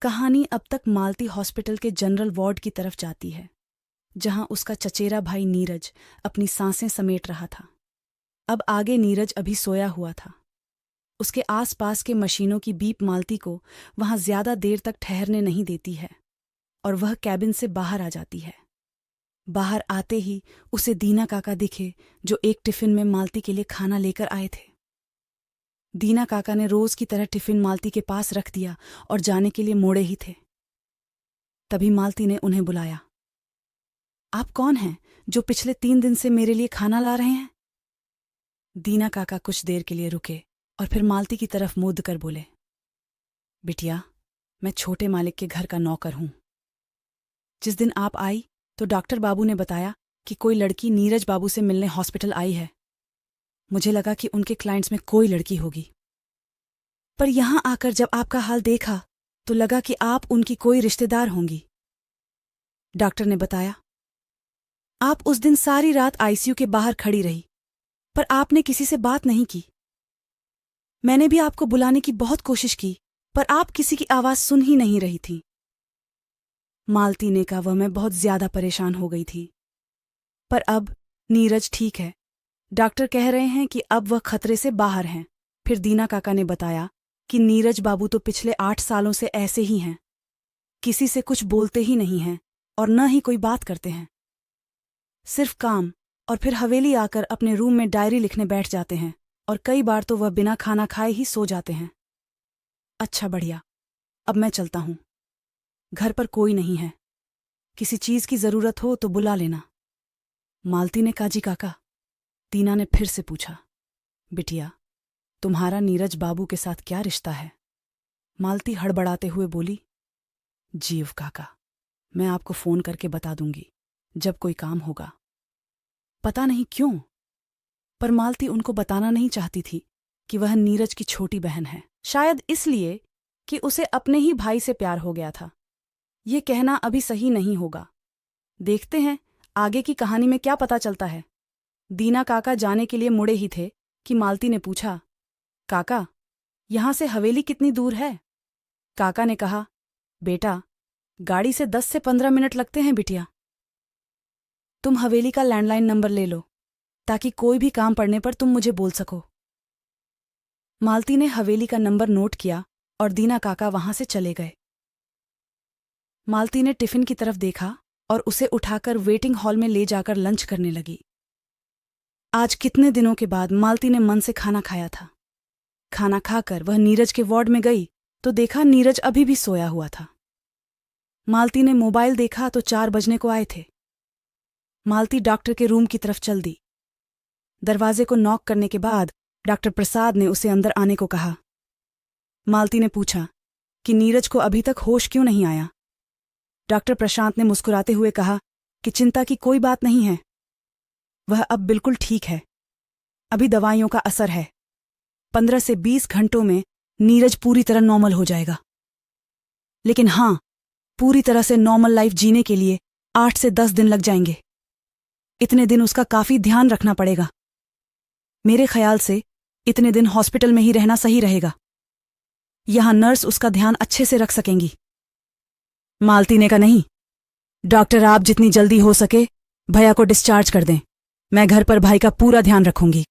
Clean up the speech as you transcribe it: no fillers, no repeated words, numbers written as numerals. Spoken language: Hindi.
कहानी अब तक मालती हॉस्पिटल के जनरल वार्ड की तरफ जाती है, जहां उसका चचेरा भाई नीरज अपनी सांसें समेट रहा था। अब आगे नीरज अभी सोया हुआ था। उसके आसपास के मशीनों की बीप मालती को वहां ज्यादा देर तक ठहरने नहीं देती है और वह कैबिन से बाहर आ जाती है। बाहर आते ही उसे दीना काका दिखे, जो एक टिफिन में मालती के लिए खाना लेकर आए थे। दीना काका ने रोज की तरह टिफिन मालती के पास रख दिया और जाने के लिए मोड़े ही थे। तभी मालती ने उन्हें बुलाया। आप कौन हैं जो पिछले 3 दिन से मेरे लिए खाना ला रहे हैं? दीना काका कुछ देर के लिए रुके और फिर मालती की तरफ मुड़ कर बोले, बिटिया, मैं छोटे मालिक के घर का नौकर हूं। जिस दिन आप आई तो डॉक्टर बाबू ने बताया कि कोई लड़की नीरज बाबू से मिलने हॉस्पिटल आई है। मुझे लगा कि उनके क्लाइंट्स में कोई लड़की होगी, पर यहां आकर जब आपका हाल देखा तो लगा कि आप उनकी कोई रिश्तेदार होंगी। डॉक्टर ने बताया, आप उस दिन सारी रात आईसीयू के बाहर खड़ी रही, पर आपने किसी से बात नहीं की। मैंने भी आपको बुलाने की बहुत कोशिश की, पर आप किसी की आवाज सुन ही नहीं रही थी। मालती ने कहा, वह मैं बहुत ज्यादा परेशान हो गई थी, पर अब नीरज ठीक है। डॉक्टर कह रहे हैं कि अब वह खतरे से बाहर हैं। फिर दीना काका ने बताया कि नीरज बाबू तो पिछले 8 सालों से ऐसे ही हैं, किसी से कुछ बोलते ही नहीं हैं और न ही कोई बात करते हैं, सिर्फ काम, और फिर हवेली आकर अपने रूम में डायरी लिखने बैठ जाते हैं और कई बार तो वह बिना खाना खाए ही सो जाते हैं। अच्छा, बढ़िया, अब मैं चलता हूं। घर पर कोई नहीं है, किसी चीज की जरूरत हो तो बुला लेना। मालती ने कहा, जी काका। दीना ने फिर से पूछा, बिटिया, तुम्हारा नीरज बाबू के साथ क्या रिश्ता है? मालती हड़बड़ाते हुए बोली, जीव काका, मैं आपको फोन करके बता दूंगी जब कोई काम होगा। पता नहीं क्यों, पर मालती उनको बताना नहीं चाहती थी कि वह नीरज की छोटी बहन है। शायद इसलिए कि उसे अपने ही भाई से प्यार हो गया था। ये कहना अभी सही नहीं होगा। देखते हैं आगे की कहानी में क्या पता चलता है। दीना काका जाने के लिए मुड़े ही थे कि मालती ने पूछा, काका, यहां से हवेली कितनी दूर है? काका ने कहा, बेटा, गाड़ी से 10 से 15 मिनट लगते हैं बिटिया। तुम हवेली का लैंडलाइन नंबर ले लो ताकि कोई भी काम पड़ने पर तुम मुझे बोल सको। मालती ने हवेली का नंबर नोट किया और दीना काका वहां से चले गए। मालती ने टिफिन की तरफ देखा और उसे उठाकर वेटिंग हॉल में ले जाकर लंच करने लगी। आज कितने दिनों के बाद मालती ने मन से खाना खाया था। खाना खाकर वह नीरज के वार्ड में गई तो देखा नीरज अभी भी सोया हुआ था। मालती ने मोबाइल देखा तो 4 बजने को आए थे। मालती डॉक्टर के रूम की तरफ चल दी। दरवाजे को नॉक करने के बाद डॉक्टर प्रसाद ने उसे अंदर आने को कहा। मालती ने पूछा कि नीरज को अभी तक होश क्यों नहीं आया। डॉक्टर प्रशांत ने मुस्कुराते हुए कहा कि चिंता की कोई बात नहीं है, वह अब बिल्कुल ठीक है। अभी दवाइयों का असर है। 15 से 20 घंटों में नीरज पूरी तरह नॉर्मल हो जाएगा। लेकिन हां, पूरी तरह से नॉर्मल लाइफ जीने के लिए 8 से 10 दिन लग जाएंगे। इतने दिन उसका काफी ध्यान रखना पड़ेगा। मेरे ख्याल से इतने दिन हॉस्पिटल में ही रहना सही रहेगा। यहां नर्स उसका ध्यान अच्छे से रख सकेंगी। मालती ने कहा, नहीं डॉक्टर, आप जितनी जल्दी हो सके भैया को डिस्चार्ज कर दें। मैं घर पर भाई का पूरा ध्यान रखूंगी।